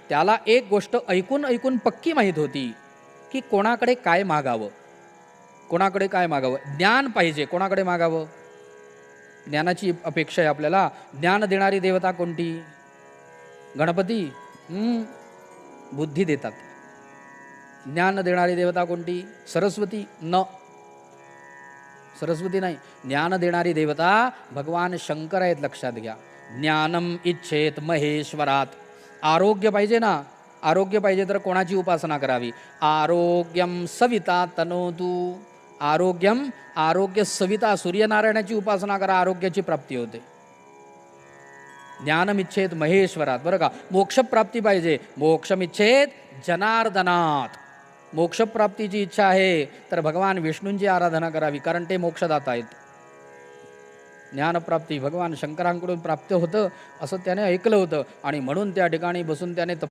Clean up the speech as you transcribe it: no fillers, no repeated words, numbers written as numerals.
त्याला एक गोष्ट ऐकून ऐकून पक्की माहीत होती की कोणाकडे काय मागावं, कोणाकडे काय मागावं. ज्ञान पाहिजे, कोणाकडे मागावं. ज्ञानाची अपेक्षा आहे आपल्याला. ज्ञान देणारी देवता कोणती? गणपती. बुद्धी देतात. ज्ञान देणारी देवता कोणती? सरस्वती. न, सरस्वती नाही. ज्ञान देणारी देवता भगवान शंकर आहेत, लक्षात घ्या. ज्ञानम इच्छेत महेश्वरात. आरोग्य पाहिजे ना, आरोग्य पाहिजे तर कोणाची उपासना करावी? आरोग्यम सविता तनोतु. आरोग्यम, आरोग्य सविता, सूर्यनारायणाची उपासना करा, आरोग्याची प्राप्ती होते. ज्ञानमिच्छेत महेश्वरात. बरं का, मोक्षप्राप्ती पाहिजे. मोक्षमिच्छेत जनार्दनात. मोक्षप्राप्तीची इच्छा आहे तर भगवान विष्णूंची आराधना करावी, कारण ते मोक्षदाता आहेत. ज्ञानप्राप्ती भगवान शंकरांकडून प्राप्त होतं असं त्याने ऐकलं होतं आणि म्हणून त्या ठिकाणी बसून त्याने